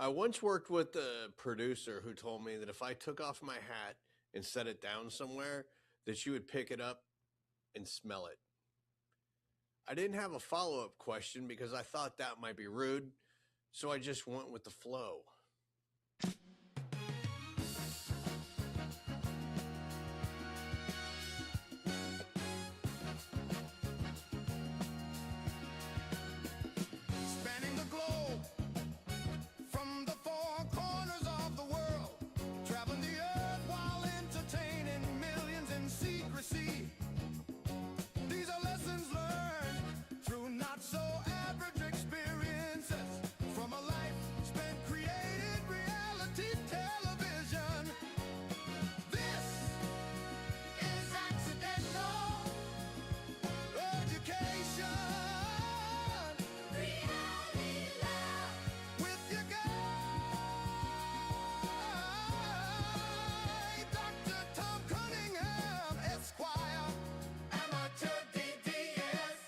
I once worked with a producer who told me that if I took off my hat and set it down somewhere, that she would pick it up and smell it. I didn't have a follow up question because I thought that might be rude, so I just went with the flow. Spanning the globe from the four corners of the world, traveling the earth while entertaining millions in secrecy. These are lessons learned through not so average experiences from a life spent creating reality television. This is accidental education. Reality Lab with your guide, Dr. Tom Cunningham, Esquire, amateur DDS.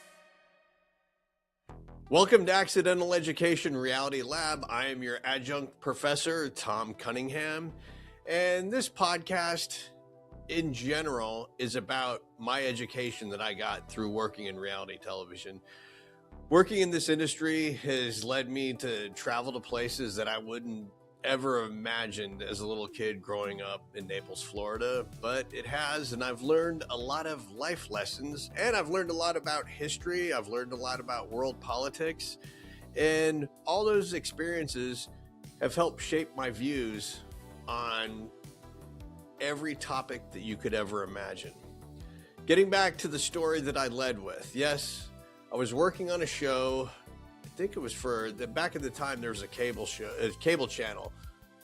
Welcome to Accidental Education Reality Lab. I am your adjunct professor, Tom Cunningham, and this podcast in general is about my education that I got through working in reality television. Working in this industry has led me to travel to places that I wouldn't ever have imagined as a little kid growing up in Naples, Florida, but it has, and I've learned a lot of life lessons, and I've learned a lot about history. I've learned a lot about world politics, and all those experiences have helped shape my views on every topic that you could ever imagine. Getting back to the story that I led with, yes, I was working on a show. I think it was back at the time there was a cable channel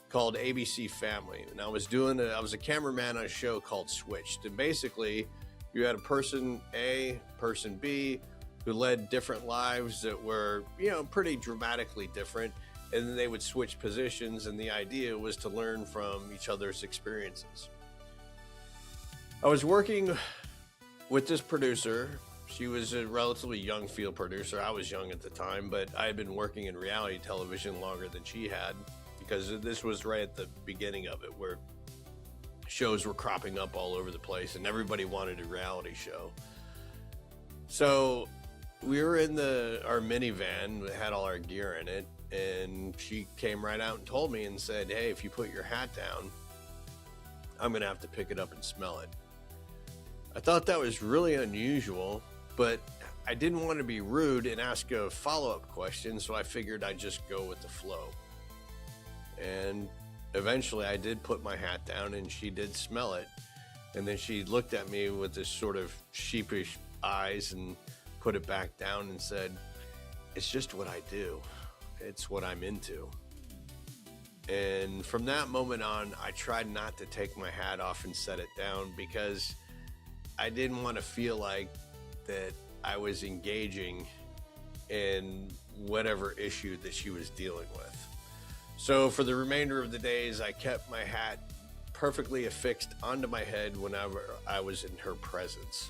called ABC Family, and I was a cameraman on a show called Switched, and basically you had a person A, person B, who led different lives that were pretty dramatically different, and then they would switch positions, and the idea was to learn from each other's experiences. I was working with this producer. She was a relatively young field producer. I was young at the time, but I had been working in reality television longer than she had, because this was right at the beginning of it, where shows were cropping up all over the place and everybody wanted a reality show. So we were in our minivan that had all our gear in it, and she came right out and told me and said, "Hey, if you put your hat down, I'm gonna have to pick it up and smell it." I thought that was really unusual, but I didn't want to be rude and ask a follow-up question, so I figured I'd just go with the flow. And eventually I did put my hat down, and she did smell it. And then she looked at me with this sort of sheepish eyes and put it back down and said, "It's just what I do. It's what I'm into." And from that moment on, I tried not to take my hat off and set it down, because I didn't want to feel like that I was engaging in whatever issue that she was dealing with. So for the remainder of the days, I kept my hat perfectly affixed onto my head whenever I was in her presence.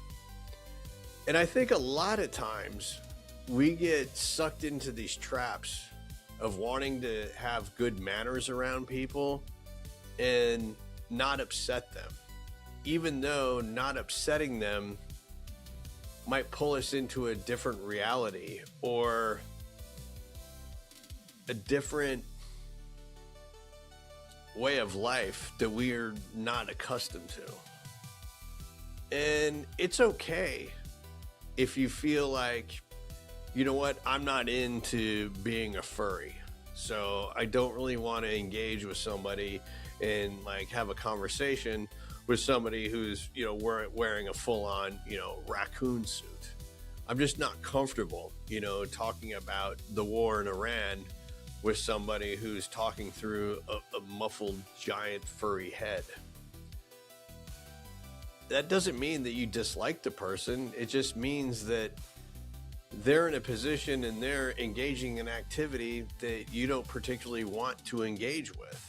And I think a lot of times we get sucked into these traps of wanting to have good manners around people and not upset them, even though not upsetting them might pull us into a different reality or a different way of life that we are not accustomed to. And it's okay if you feel like, you know what, I'm not into being a furry, so I don't really want to engage with somebody and have a conversation with somebody who's wearing a full-on raccoon suit. I'm just not comfortable talking about the war in Iran with somebody who's talking through a muffled giant furry head. That doesn't mean that you dislike the person. It just means that they're in a position and they're engaging in activity that you don't particularly want to engage with.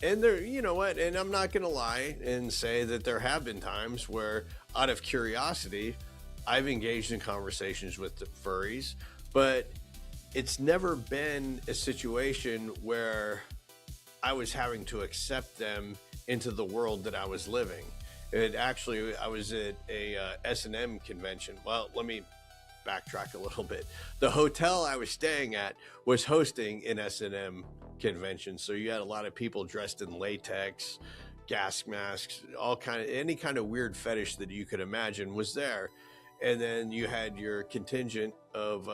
And there, and I'm not going to lie and say that there have been times where, out of curiosity, I've engaged in conversations with the furries, but it's never been a situation where I was having to accept them into the world that I was living. I was at a S&M convention. Well, let me backtrack a little bit. The hotel I was staying at was hosting an S&M convention, so you had a lot of people dressed in latex, gas masks, any kind of weird fetish that you could imagine was there. And then you had your contingent of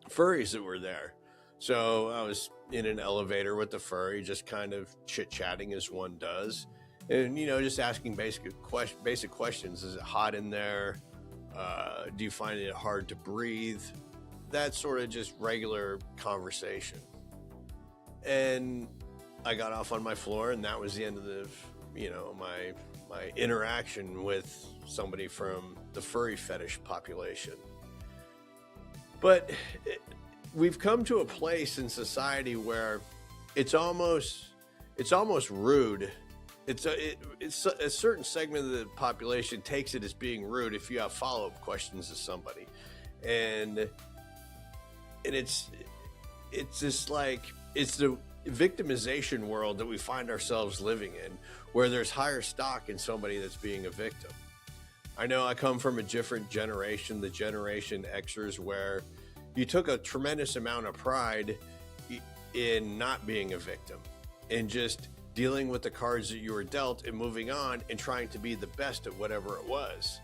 furries that were there. So I was in an elevator with the furry, just kind of chit-chatting as one does, and just asking basic questions. Is it hot in there? Do you find it hard to breathe? That sort of just regular conversation. And I got off on my floor, and that was the end of the my interaction with somebody from the furry fetish population. But we've come to a place in society where it's almost rude. It's a certain segment of the population takes it as being rude if you have follow-up questions to somebody, and it's just like, it's the victimization world that we find ourselves living in, where there's higher stock in somebody that's being a victim. I know I come from a different generation, the Generation Xers, where you took a tremendous amount of pride in not being a victim and just dealing with the cards that you were dealt and moving on and trying to be the best at whatever it was.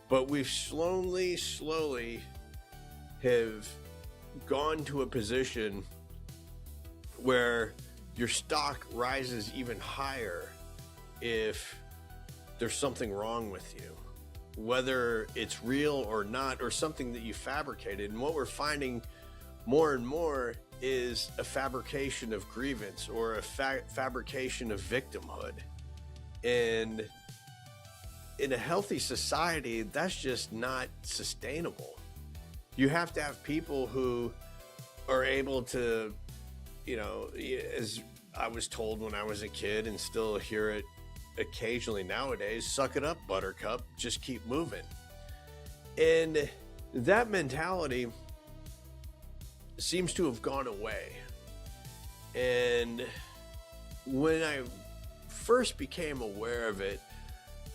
But we've slowly have gone to a position where your stock rises even higher if there's something wrong with you, whether it's real or not, or something that you fabricated. And what we're finding more and more is a fabrication of grievance, or a fabrication of victimhood. And in a healthy society, that's just not sustainable. You have to have people who are able to, as I was told when I was a kid, and still hear it occasionally nowadays, suck it up, buttercup, just keep moving. And that mentality seems to have gone away. And when I first became aware of it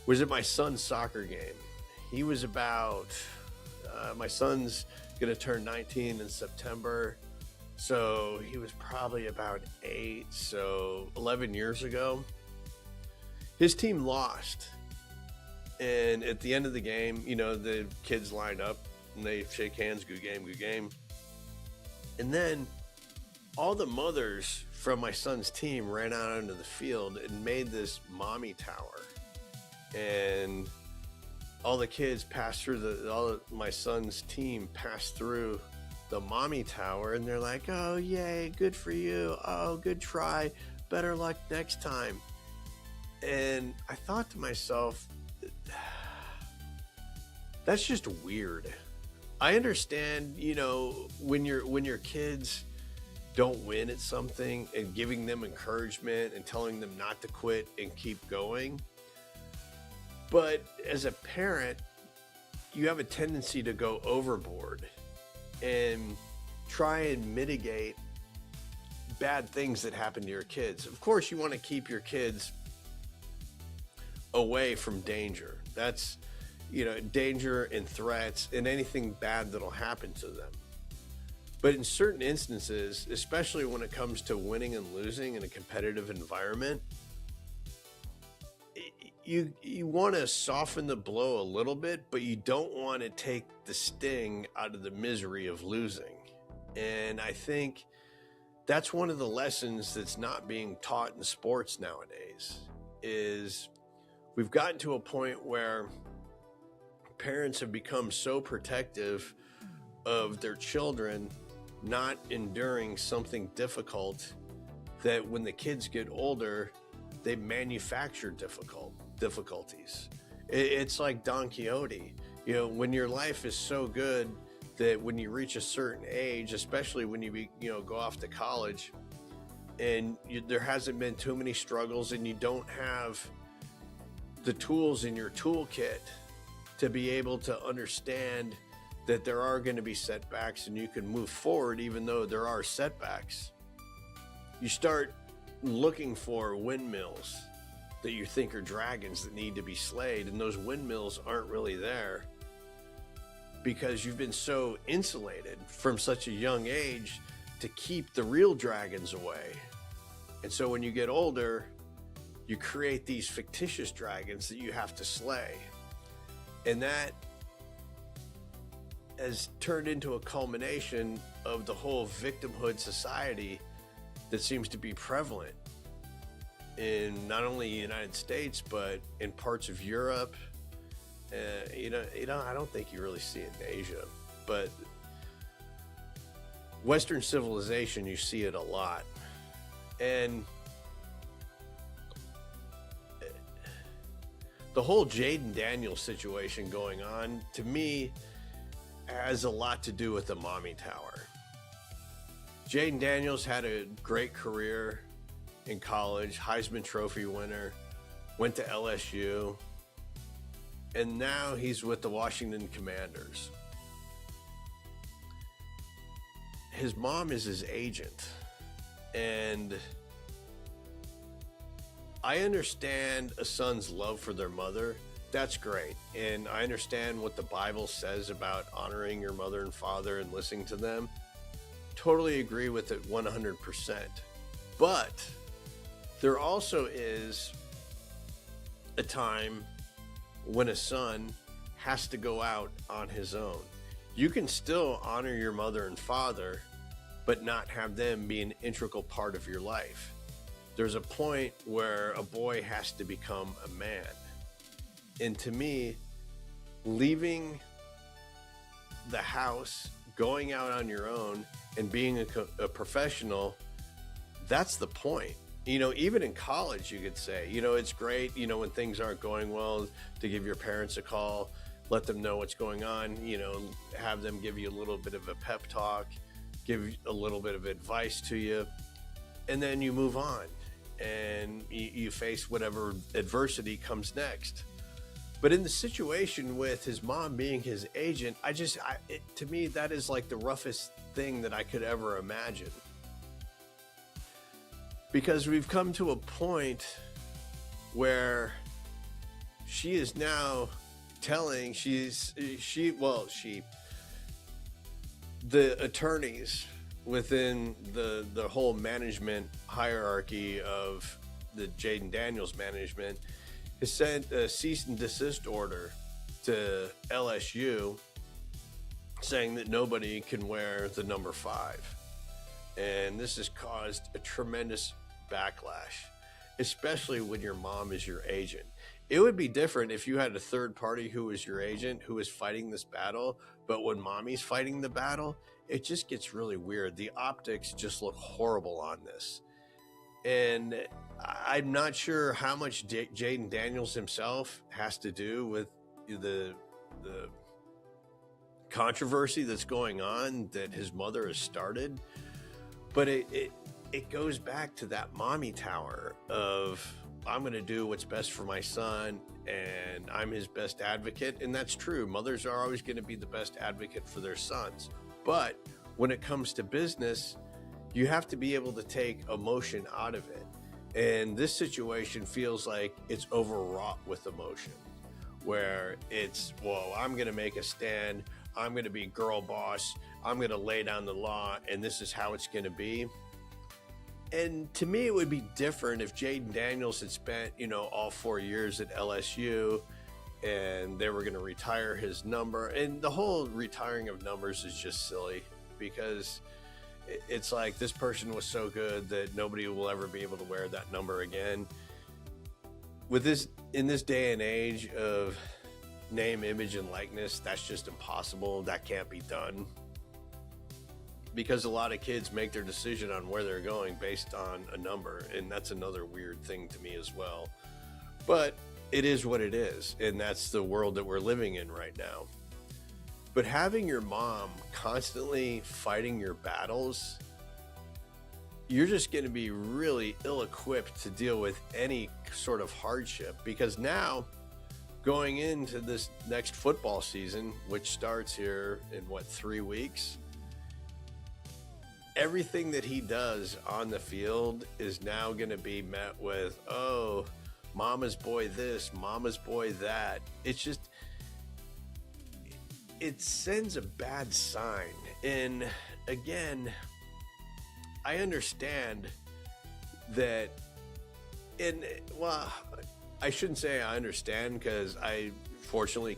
was at my son's soccer game. He was about, my son's gonna turn 19 in September, so he was probably about 8, so 11 years ago. His team lost, and at the end of the game, the kids line up and they shake hands, good game, good game. And then all the mothers from my son's team ran out onto the field and made this mommy tower, and all the kids passed through all of my son's team passed through the mommy tower, and they're like, oh yay, good for you, oh good try, better luck next time. And I thought to myself, that's just weird. I understand, when your kids don't win at something, and giving them encouragement and telling them not to quit and keep going. But as a parent, you have a tendency to go overboard and try and mitigate bad things that happen to your kids. Of course, you want to keep your kids away from danger. That's, danger and threats and anything bad that'll happen to them. But in certain instances, especially when it comes to winning and losing in a competitive environment, you want to soften the blow a little bit, but you don't want to take the sting out of the misery of losing. And I think that's one of the lessons that's not being taught in sports nowadays, is we've gotten to a point where parents have become so protective of their children not enduring something difficult that when the kids get older, they manufacture difficulties. It's like Don Quixote. When your life is so good that when you reach a certain age, especially when you go off to college, and there hasn't been too many struggles, and you don't have the tools in your toolkit to be able to understand that there are going to be setbacks and you can move forward even though there are setbacks. You start looking for windmills that you think are dragons that need to be slayed, and those windmills aren't really there because you've been so insulated from such a young age to keep the real dragons away. And so when you get older, you create these fictitious dragons that you have to slay. And that has turned into a culmination of the whole victimhood society that seems to be prevalent in not only the United States, but in parts of Europe. I don't think you really see it in Asia, but Western civilization, you see it a lot. And the whole Jalen Daniels situation going on, to me, has a lot to do with the mommy tower. Jalen Daniels had a great career in college, Heisman Trophy winner, went to LSU, and now he's with the Washington Commanders. His mom is his agent, and I understand a son's love for their mother. That's great. And I understand what the Bible says about honoring your mother and father and listening to them. Totally agree with it 100%. But there also is a time when a son has to go out on his own. You can still honor your mother and father, but not have them be an integral part of your life. There's a point where a boy has to become a man. And to me, leaving the house, going out on your own, and being a professional, that's the point. Even in college, you could say, it's great, when things aren't going well, to give your parents a call, let them know what's going on, have them give you a little bit of a pep talk, give a little bit of advice to you, and then you move on and you face whatever adversity comes next. But in the situation with his mom being his agent, to me, that is like the roughest thing that I could ever imagine. Because we've come to a point where she is now telling the attorneys within the whole management hierarchy of the Jalen Daniels management has sent a cease and desist order to LSU saying that nobody can wear the number 5. And this has caused a tremendous backlash, especially when your mom is your agent. It would be different if you had a third party who was your agent who was fighting this battle, but when mommy's fighting the battle, it just gets really weird. The optics just look horrible on this. And I'm not sure how much Jalen Daniels himself has to do with the controversy that's going on that his mother has started. But it goes back to that mommy tower of, I'm going to do what's best for my son, and I'm his best advocate. And that's true. Mothers are always going to be the best advocate for their sons. But when it comes to business, you have to be able to take emotion out of it. And this situation feels like it's overwrought with emotion, where it's, well, I'm going to make a stand. I'm going to be girl boss. I'm going to lay down the law, and this is how it's going to be. And to me, it would be different if Jalen Daniels had spent, all 4 years at LSU and they were going to retire his number. And the whole retiring of numbers is just silly, because it's like this person was so good that nobody will ever be able to wear that number again. In this day and age of name, image, and likeness, that's just impossible. That can't be done, because a lot of kids make their decision on where they're going based on a number, and that's another weird thing to me as well. But it is what it is, and that's the world that we're living in right now. But having your mom constantly fighting your battles, you're just going to be really ill-equipped to deal with any sort of hardship, because now going into this next football season, which starts here in 3 weeks, everything that he does on the field is now going to be met with, oh, mama's boy this, mama's boy that. It's just, it sends a bad sign. And again, I understand that, I shouldn't say I understand, because I fortunately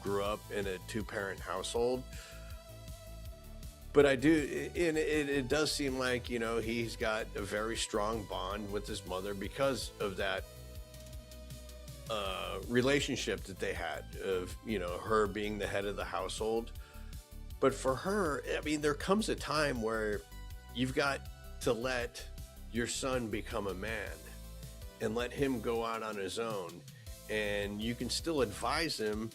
grew up in a 2-parent household. But I do, and it does seem like, he's got a very strong bond with his mother because of that relationship that they had of, her being the head of the household. But for her, I mean, there comes a time where you've got to let your son become a man and let him go out on his own. And you can still advise him,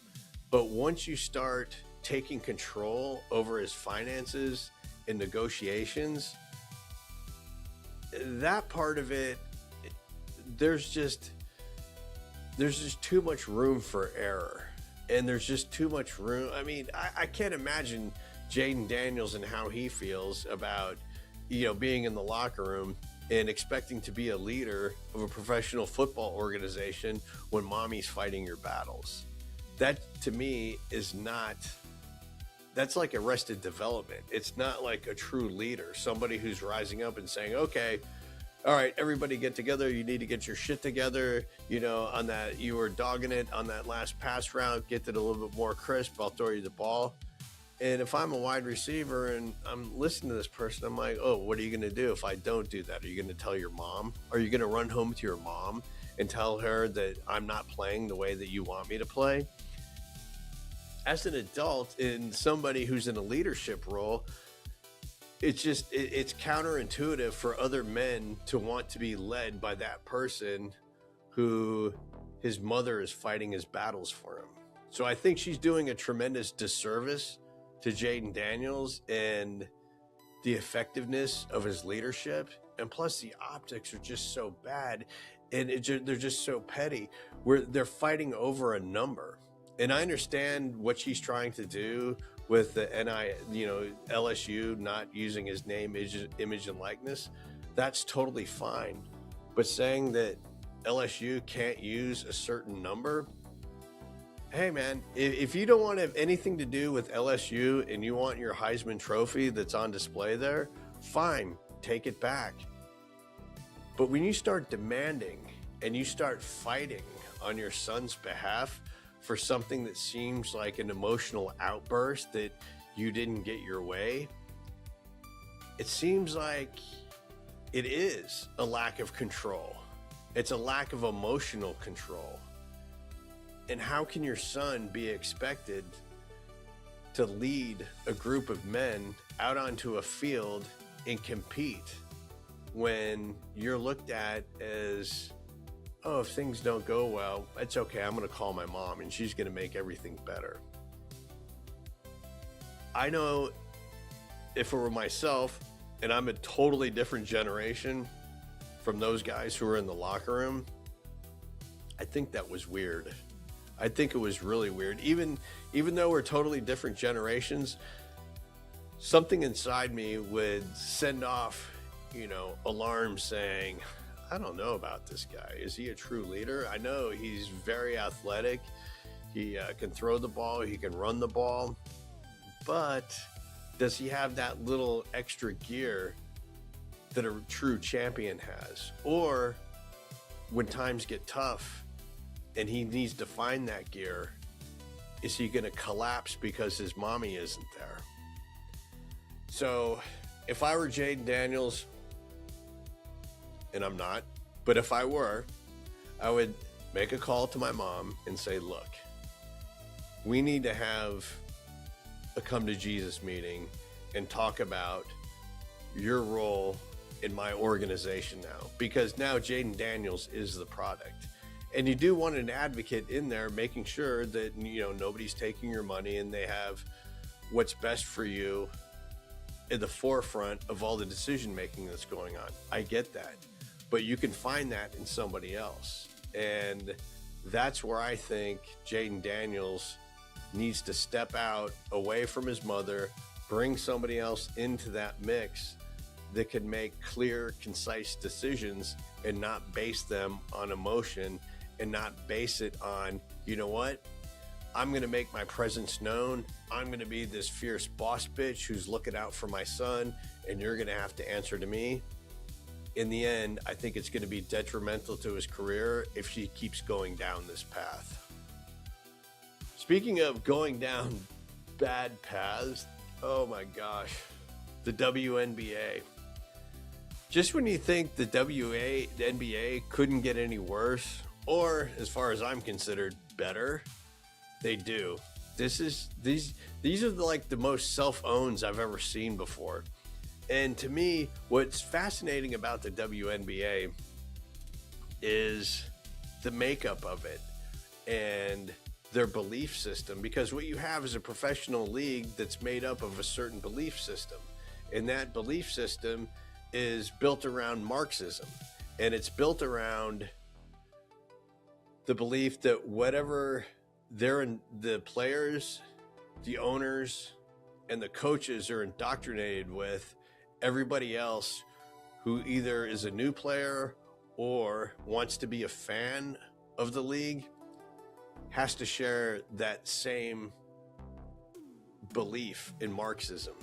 but once you start taking control over his finances and negotiations, that part of it, there's just too much room for error, and there's just too much room. I mean, I can't imagine Jalen Daniels and how he feels about, being in the locker room and expecting to be a leader of a professional football organization when mommy's fighting your battles. That, to me, that's like arrested development. It's not like a true leader, somebody who's rising up and saying, okay, all right, everybody get together. You need to get your shit together. On that, you were dogging it on that last pass route, get it a little bit more crisp. I'll throw you the ball. And if I'm a wide receiver and I'm listening to this person, I'm like, oh, what are you going to do if I don't do that? Are you going to tell your mom? Are you going to run home to your mom and tell her that I'm not playing the way that you want me to play? As an adult and somebody who's in a leadership role, it's counterintuitive for other men to want to be led by that person who his mother is fighting his battles for him. So I think she's doing a tremendous disservice to Jalen Daniels and the effectiveness of his leadership. And plus the optics are just so bad, and they're just so petty, where they're fighting over a number. And I understand what she's trying to do with the LSU not using his name, image, and likeness. That's totally fine. But saying that LSU can't use a certain number, hey man, if you don't want to have anything to do with LSU and you want your Heisman Trophy that's on display there, fine, take it back. But when you start demanding and you start fighting on your son's behalf for something that seems like an emotional outburst that you didn't get your way, it seems like it is a lack of control. It's a lack of emotional control. And how can your son be expected to lead a group of men out onto a field and compete when you're looked at as, oh, if things don't go well, it's okay, I'm going to call my mom and she's going to make everything better? I know if it were myself, and I'm a totally different generation from those guys who were in the locker room, I think that was weird. I think it was really weird. Even though we're totally different generations, something inside me would send off, alarms saying, I don't know about this guy. Is he a true leader? I know he's very athletic. He can throw the ball. He can run the ball. But does he have that little extra gear that a true champion has? Or when times get tough and he needs to find that gear, is he going to collapse because his mommy isn't there? So if I were Jalen Daniels, and I'm not, but if I were, I would make a call to my mom and say, look, we need to have a come to Jesus meeting and talk about your role in my organization now, because now Jalen Daniels is the product. And you do want an advocate in there making sure that, nobody's taking your money and they have what's best for you in the forefront of all the decision making that's going on. I get that. But you can find that in somebody else. And that's where I think Jalen Daniels needs to step out away from his mother, bring somebody else into that mix that can make clear, concise decisions and not base them on emotion and not base it on, you know what? I'm going to make my presence known. I'm going to be this fierce boss bitch who's looking out for my son, and you're going to have to answer to me. In the end, I think it's going to be detrimental to his career if she keeps going down this path. Speaking of going down bad paths, oh my gosh, the WNBA. Just when you think the NBA couldn't get any worse, or as far as I'm considered, better, they do. These are like the most self-owns I've ever seen before. And to me, what's fascinating about the WNBA is the makeup of it and their belief system, because what you have is a professional league that's made up of a certain belief system, and that belief system is built around Marxism, and it's built around the belief that whatever the players, the owners, and the coaches are indoctrinated with, everybody else who either is a new player or wants to be a fan of the league has to share that same belief in Marxism.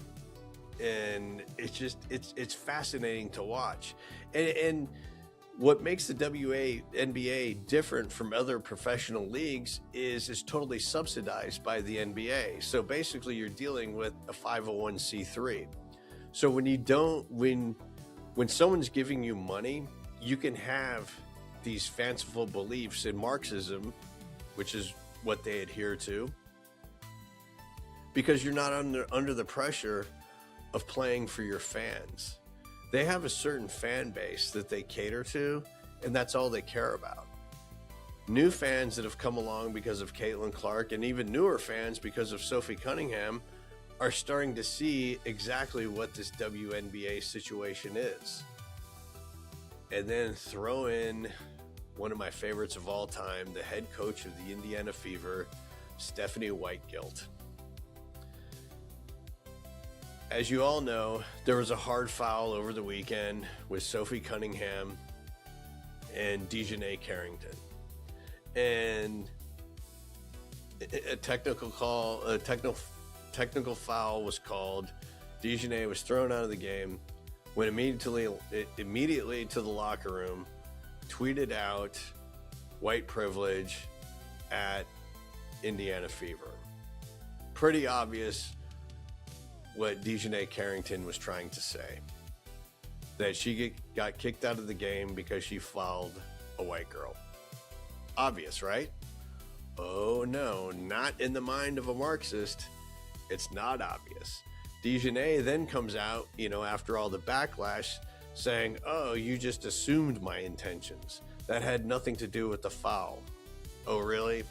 And it's fascinating to watch. And what makes the WNBA different from other professional leagues is it's totally subsidized by the NBA. So basically you're dealing with a 501c3. So when someone's giving you money, you can have these fanciful beliefs in Marxism, which is what they adhere to, because you're not under the pressure of playing for your fans. They have a certain fan base that they cater to, and that's all they care about. New fans that have come along because of Caitlin Clark, and even newer fans because of Sophie Cunningham, are starting to see exactly what this WNBA situation is. And then throw in one of my favorites of all time, the head coach of the Indiana Fever, Stephanie Whitegilt. As you all know, there was a hard foul over the weekend with Sophie Cunningham and Dejanay Carrington. And a technical foul was called. Dejanay was thrown out of the game, went immediately to the locker room, tweeted out white privilege at Indiana Fever. Pretty obvious what Dejanay Carrington was trying to say. That she got kicked out of the game because she fouled a white girl. Obvious, right? Oh no, not in the mind of a Marxist. It's not obvious. Dejanay then comes out, after all the backlash, saying, oh, you just assumed my intentions. That had nothing to do with the foul. Oh, really?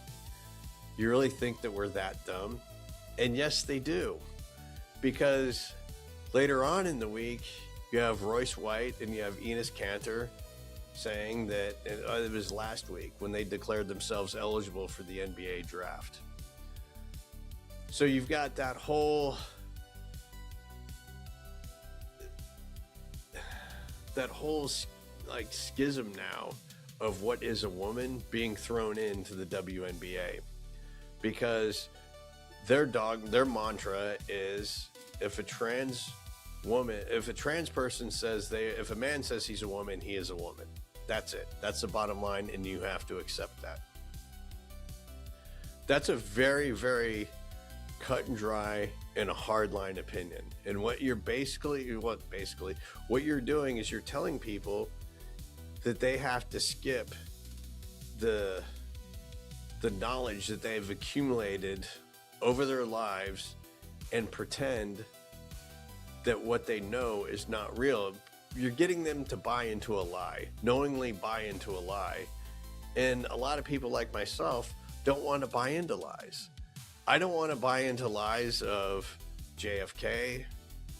You really think that we're that dumb? And yes, they do. Because later on in the week, you have Royce White and you have Enes Kanter saying that it was last week when they declared themselves eligible for the NBA draft. So you've got that whole schism now of what is a woman being thrown into the WNBA, because their mantra is if a trans person says if a man says he's a woman, he is a woman. That's it. That's the bottom line, and you have to accept that. That's a very, very cut and dry and a hardline opinion. And what you're what you're doing is you're telling people that they have to skip the knowledge that they've accumulated over their lives and pretend that what they know is not real. You're getting them to buy into a lie, knowingly buy into a lie. And a lot of people like myself don't want to buy into lies. I don't want to buy into lies of JFK,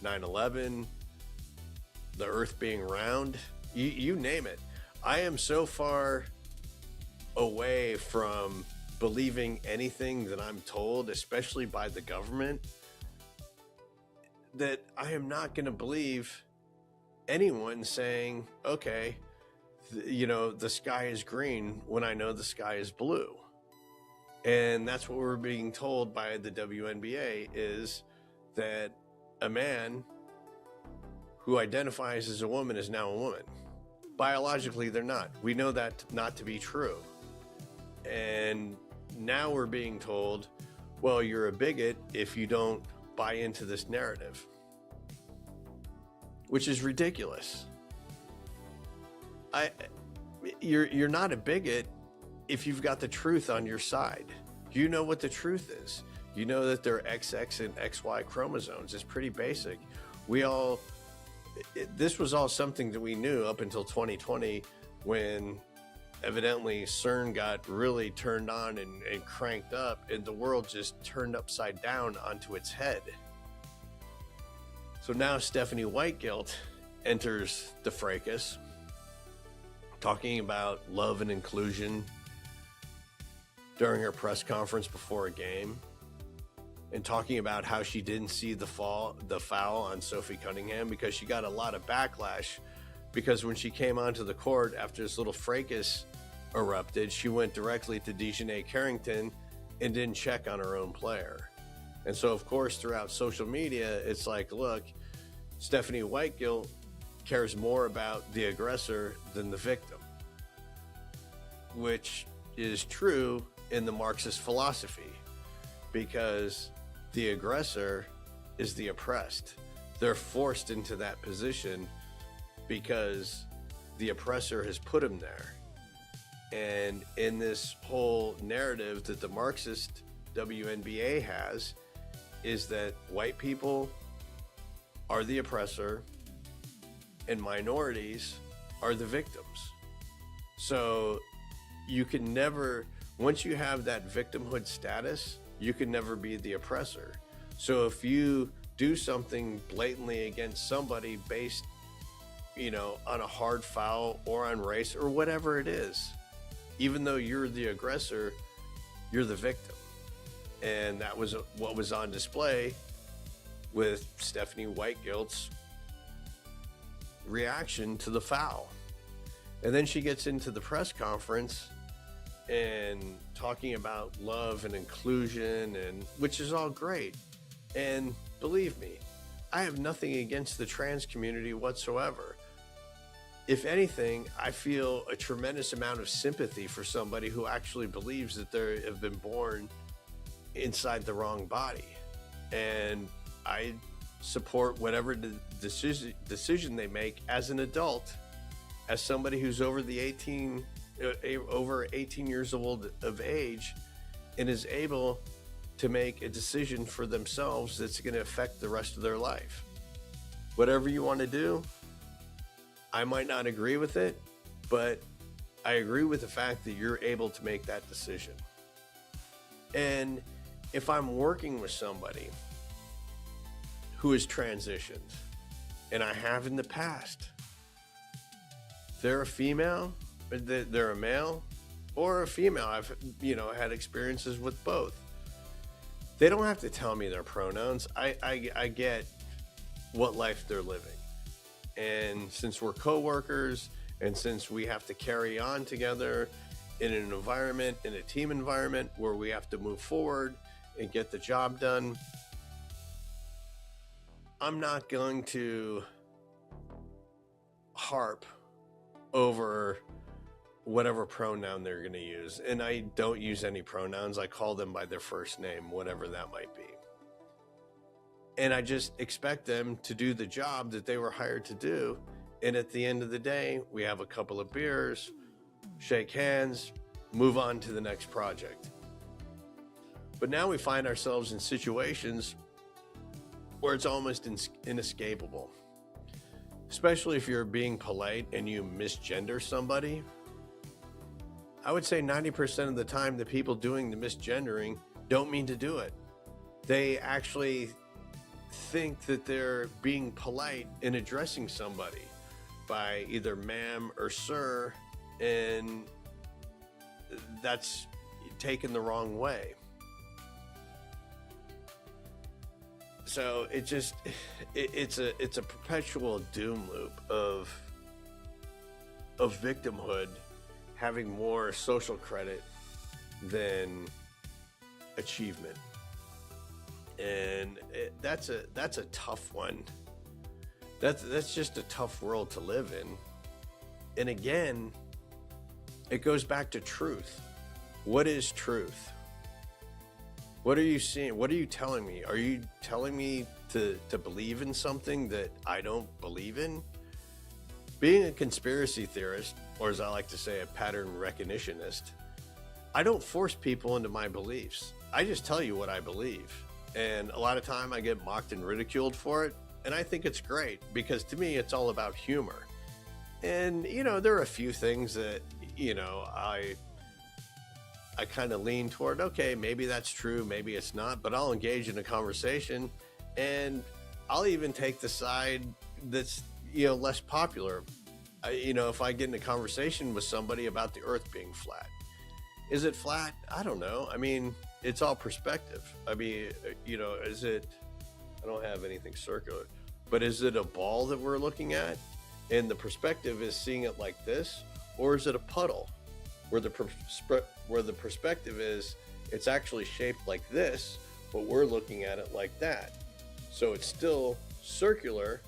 9/11, the earth being round, you name it. I am so far away from believing anything that I'm told, especially by the government, that I am not going to believe anyone saying, okay, the sky is green when I know the sky is blue. And that's what we're being told by the WNBA, is that a man who identifies as a woman is now a woman. Biologically, they're not. We know that not to be true. And now we're being told, well, you're a bigot if you don't buy into this narrative, which is ridiculous. You're not a bigot if you've got the truth on your side. You know what the truth is. You know that there are XX and XY chromosomes. It's pretty basic. This was all something that we knew up until 2020, when evidently CERN got really turned on and cranked up, and the world just turned upside down onto its head. So now Stephanie Whitegilt enters the fracas, talking about love and inclusion during her press conference before a game, and talking about how she didn't see the foul on Sophie Cunningham, because she got a lot of backlash, because when she came onto the court after this little fracas erupted, she went directly to Dejanay Carrington and didn't check on her own player. And so, of course, throughout social media, it's like, look, Stephanie Whitegilt cares more about the aggressor than the victim, which is true in the Marxist philosophy, because the aggressor is the oppressed. They're forced into that position because the oppressor has put them there. And in this whole narrative that the Marxist WNBA has, is that white people are the oppressor and minorities are the victims. So you can never, once you have that victimhood status, you can never be the oppressor. So if you do something blatantly against somebody based, on a hard foul or on race or whatever it is, even though you're the aggressor, you're the victim. And that was what was on display with Stephanie Whitegilt's reaction to the foul. And then she gets into the press conference and talking about love and inclusion, and which is all great. And believe me, I have nothing against the trans community whatsoever. If anything, I feel a tremendous amount of sympathy for somebody who actually believes that they have been born inside the wrong body. And I support whatever decision they make as an adult, as somebody who's over 18 years old of age, and is able to make a decision for themselves that's going to affect the rest of their life. Whatever you want to do, I might not agree with it, but I agree with the fact that you're able to make that decision. And if I'm working with somebody who is transitioned, and I have in the past, they're a female, they're a male, or a female. I've had experiences with both. They don't have to tell me their pronouns. I get what life they're living. And since we're coworkers, and since we have to carry on together in an environment, in a team environment where we have to move forward and get the job done, I'm not going to harp over whatever pronoun they're going to use. And I don't use any pronouns. I call them by their first name, whatever that might be. And I just expect them to do the job that they were hired to do. And at the end of the day, we have a couple of beers, shake hands, move on to the next project. But now we find ourselves in situations where it's almost inescapable. Especially if you're being polite and you misgender somebody. I would say 90% of the time, the people doing the misgendering don't mean to do it. They actually think that they're being polite in addressing somebody by either ma'am or sir, and that's taken the wrong way. So it's a perpetual doom loop of victimhood having more social credit than achievement. And that's a tough one. That's just a tough world to live in. And again, it goes back to truth. What is truth? What are you seeing? What are you telling me? Are you telling me to believe in something that I don't believe in? Being a conspiracy theorist, or as I like to say, a pattern recognitionist, I don't force people into my beliefs. I just tell you what I believe. And a lot of time I get mocked and ridiculed for it. And I think it's great because to me, it's all about humor. And, there are a few things that, I kind of lean toward, okay, maybe that's true, maybe it's not, but I'll engage in a conversation and I'll even take the side that's, less popular. If I get in a conversation with somebody about the earth being flat, is it flat? I don't know. I mean, it's all perspective. I mean, is it, I don't have anything circular, but is it a ball that we're looking at? And the perspective is seeing it like this, or is it a puddle? Where the perspective is, it's actually shaped like this, but we're looking at it like that. So it's still circular,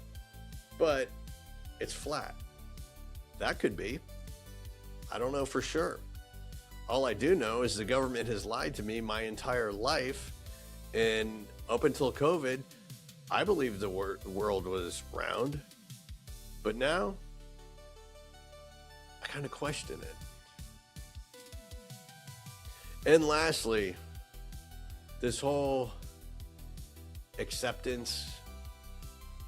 but it's flat. That could be. I don't know for sure. All I do know is the government has lied to me my entire life. And up until COVID, I believed the world was round. But now, I kind of question it. And lastly, this whole acceptance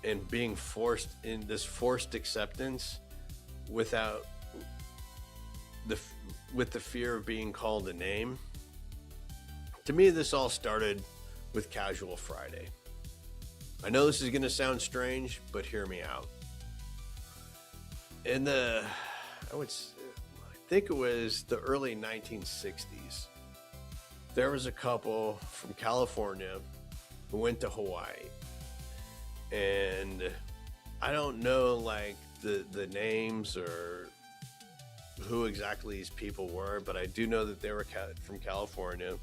and being forced in this forced acceptance with the fear of being called a name. To me, this all started with Casual Friday. I know this is going to sound strange, but hear me out. In I think it was the early 1960s. There was a couple from California who went to Hawaii. And I don't know like the names or who exactly these people were, but I do know that they were from California.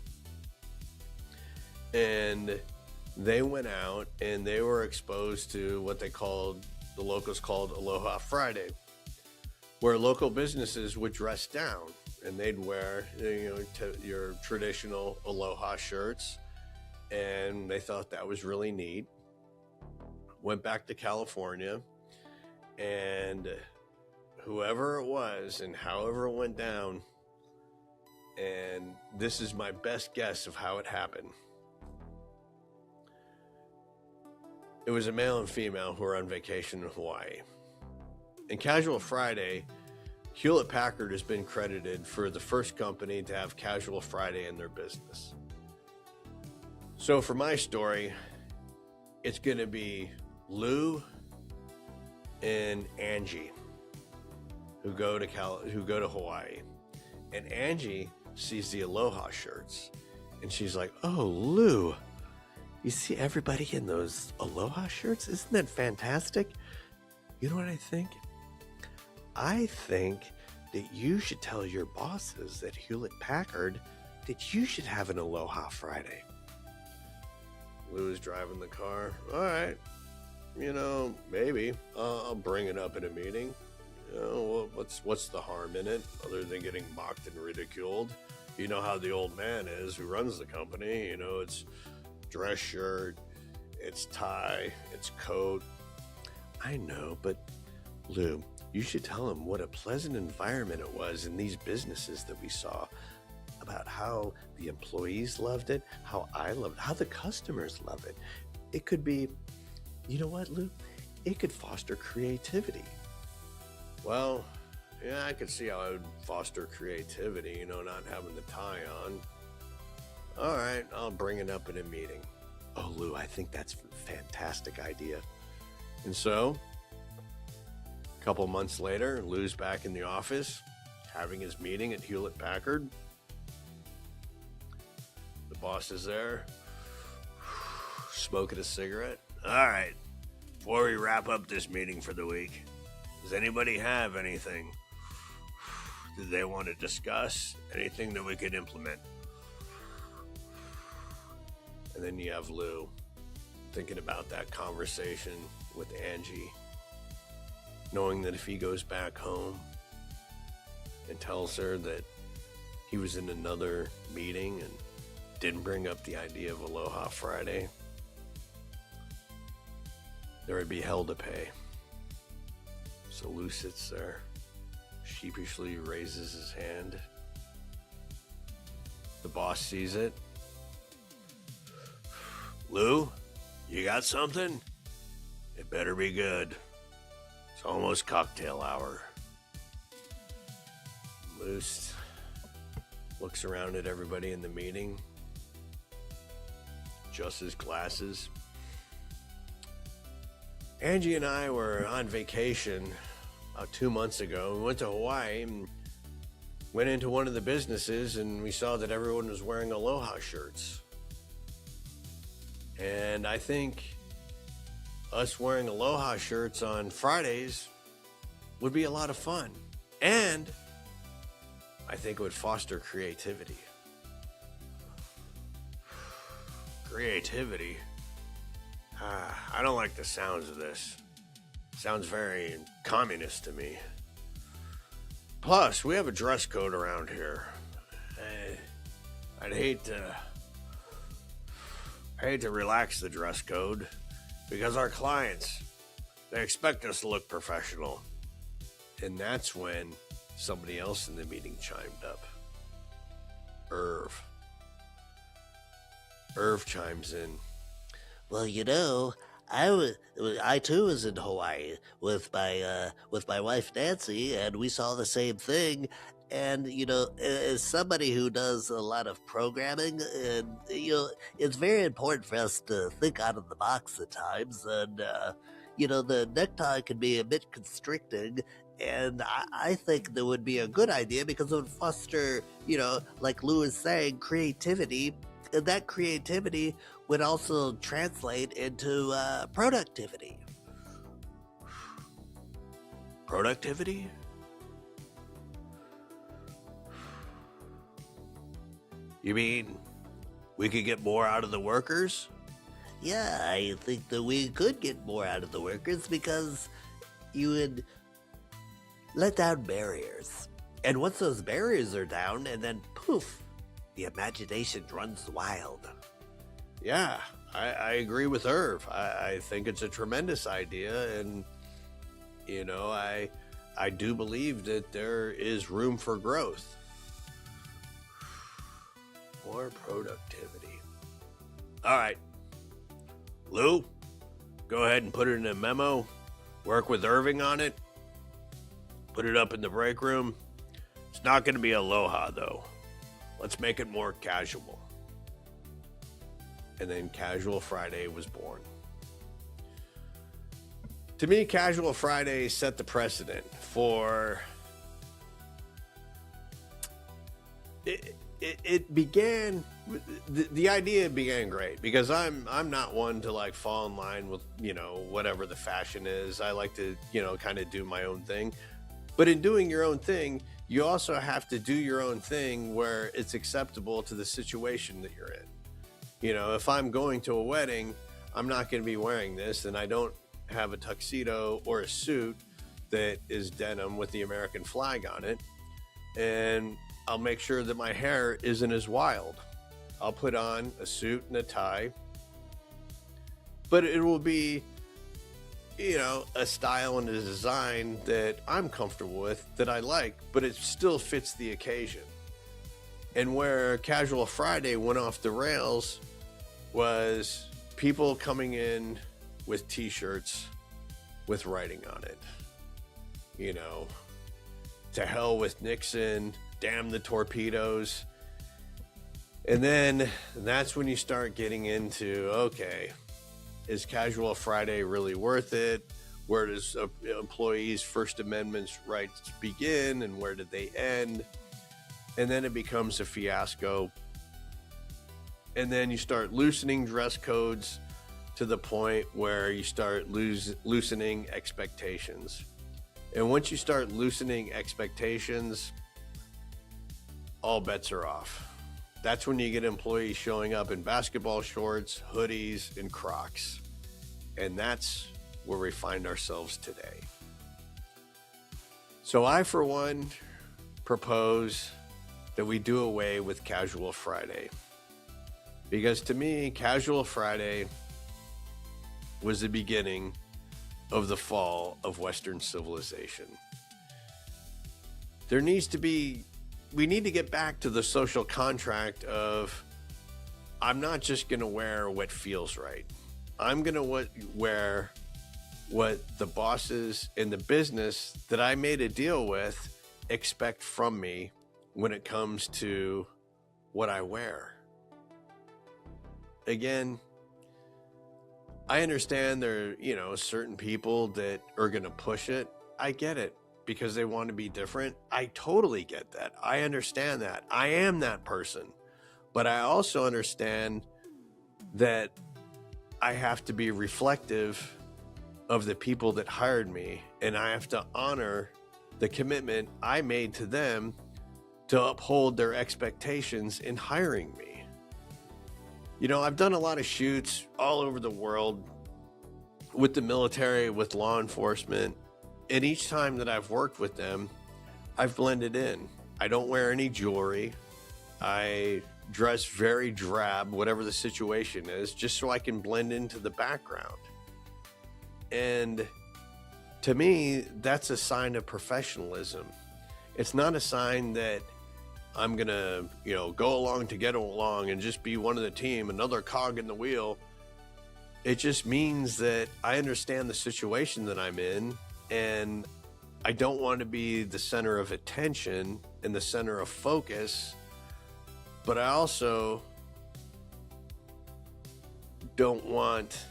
And they went out and they were exposed to what the locals called Aloha Friday, where local businesses would dress down and they'd wear, your traditional Aloha shirts. And they thought that was really neat. Went back to California, and whoever it was and however it went down, and this is my best guess of how it happened. It was a male and female who were on vacation in Hawaii. In Casual Friday, Hewlett Packard has been credited for the first company to have Casual Friday in their business. So for my story, it's going to be Lou and Angie who go to Hawaii. And Angie sees the Aloha shirts and she's like, "Oh, Lou, you see everybody in those Aloha shirts? Isn't that fantastic? You know what I think? I think that you should tell your bosses at Hewlett Packard that you should have an Aloha Friday." Lou is driving the car. All right, maybe I'll bring it up in a meeting. What's the harm in it other than getting mocked and ridiculed? You know how the old man is who runs the company. It's dress shirt, it's tie, it's coat. I know, but Lou, you should tell him what a pleasant environment it was in these businesses that we saw, about how the employees loved it, how I loved it, how the customers love it. It could be, you know what, Lou? It could foster creativity. Well, yeah, I could see how it would foster creativity, not having the tie on. All right, I'll bring it up in a meeting. Oh, Lou, I think that's a fantastic idea. And so, a couple months later, Lou's back in the office, having his meeting at Hewlett Packard. The boss is there, smoking a cigarette. All right, before we wrap up this meeting for the week, does anybody have anything that they want to discuss? Anything that we could implement? And then you have Lou thinking about that conversation with Angie, knowing that if he goes back home and tells her that he was in another meeting and didn't bring up the idea of Aloha Friday, there would be hell to pay. So Lou sits there, sheepishly raises his hand. The boss sees it. Lou, you got something? It better be good. It's almost cocktail hour. Lou looks around at everybody in the meeting, adjusts his glasses. Angie and I were on vacation about 2 months ago. We went to Hawaii and went into one of the businesses, and we saw that everyone was wearing Aloha shirts. And I think us wearing Aloha shirts on Fridays would be a lot of fun. And I think it would foster creativity. Creativity? I don't like the sounds of this. Sounds very communist to me. Plus, we have a dress code around here. I'd hate to relax the dress code because our clients, they expect us to look professional. And that's when somebody else in the meeting chimed up. Irv chimes in. Well, you know, I too was in Hawaii with my wife Nancy, and we saw the same thing. And you know, as somebody who does a lot of programming, and you know, it's very important for us to think out of the box at times. And you know, the necktie can be a bit constricting. And I think that would be a good idea because it would foster, you know, like Lou is saying, creativity. And that creativity would also translate into productivity. Productivity? You mean we could get more out of the workers? Yeah, I think that we could get more out of the workers because you would let down barriers. And once those barriers are down, and then poof, the imagination runs wild. Yeah, I agree with Irv. I think it's a tremendous idea, and you know, I do believe that there is room for growth. More productivity. All right, Lou, go ahead and put it in a memo. Work with Irving on it. Put it up in the break room. It's not going to be Aloha, though. Let's make it more casual. And then Casual Friday was born. To me, Casual Friday set the precedent for... It began... The idea began great because I'm not one to like fall in line with, you know, whatever the fashion is. I like to, you know, kind of do my own thing. But in doing your own thing, you also have to do your own thing where it's acceptable to the situation that you're in. You know, if I'm going to a wedding, I'm not going to be wearing this, and I don't have a tuxedo or a suit that is denim with the American flag on it. And I'll make sure that my hair isn't as wild. I'll put on a suit and a tie, but it will be, you know, a style and a design that I'm comfortable with, that I like, but it still fits the occasion. And where Casual Friday went off the rails was people coming in with t-shirts with writing on it. You know, to hell with Nixon, damn the torpedoes. And then that's when you start getting into, okay, is Casual Friday really worth it? Where does employees' First Amendment rights begin and where did they end? And then it becomes a fiasco. And then you start loosening dress codes to the point where you start loosening expectations. And once you start loosening expectations, all bets are off. That's when you get employees showing up in basketball shorts, hoodies, and Crocs. And that's where we find ourselves today. So I, for one, propose that we do away with Casual Friday. Because to me, Casual Friday was the beginning of the fall of Western civilization. We need to get back to the social contract of, I'm not just going to wear what feels right. I'm going to wear what the bosses in the business that I made a deal with expect from me when it comes to what I wear. Again, I understand there are, certain people that are going to push it. I get it because they want to be different. I totally get that. I understand that. I am that person. But I also understand that I have to be reflective of the people that hired me, and I have to honor the commitment I made to them to uphold their expectations in hiring me. I've done a lot of shoots all over the world with the military, with law enforcement, and each time that I've worked with them, I've blended in. I don't wear any jewelry. I dress very drab, whatever the situation is, just so I can blend into the background. And to me, that's a sign of professionalism. It's not a sign that I'm going to, go along to get along and just be one of the team, another cog in the wheel. It just means that I understand the situation that I'm in, and I don't want to be the center of attention and the center of focus, but I also don't want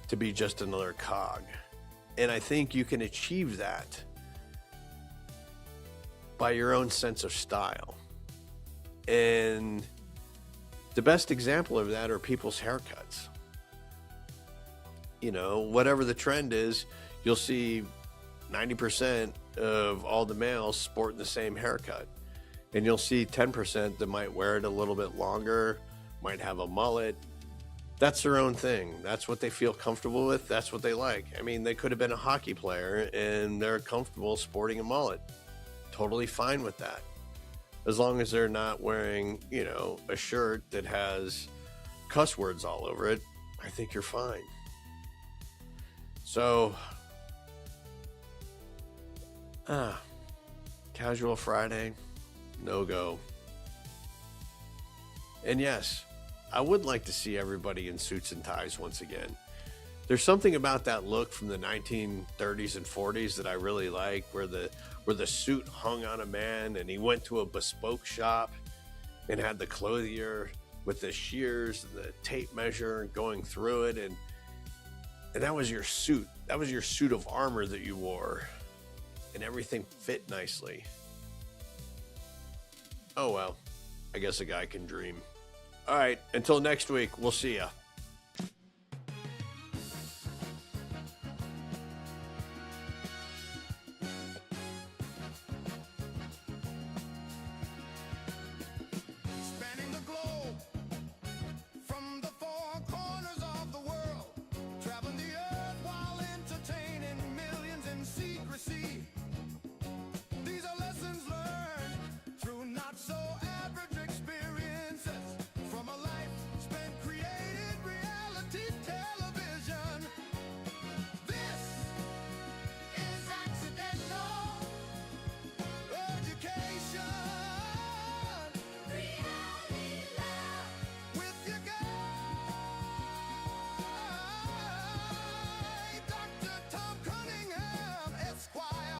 to be just another cog. And I think you can achieve that by your own sense of style. And the best example of that are people's haircuts. Whatever the trend is, you'll see 90% of all the males sporting the same haircut. And you'll see 10% that might wear it a little bit longer, might have a mullet. That's their own thing. That's what they feel comfortable with. That's what they like. I mean, they could have been a hockey player and they're comfortable sporting a mullet. Totally fine with that. As long as they're not wearing, a shirt that has cuss words all over it, I think you're fine. So, Casual Friday, no go. And yes, I would like to see everybody in suits and ties once again. There's something about that look from the 1930s and 40s that I really like, where the suit hung on a man and he went to a bespoke shop and had the clothier with the shears and the tape measure going through it, and that was your suit. That was your suit of armor that you wore, and everything fit nicely. Oh well, I guess a guy can dream. All right, until next week, we'll see ya.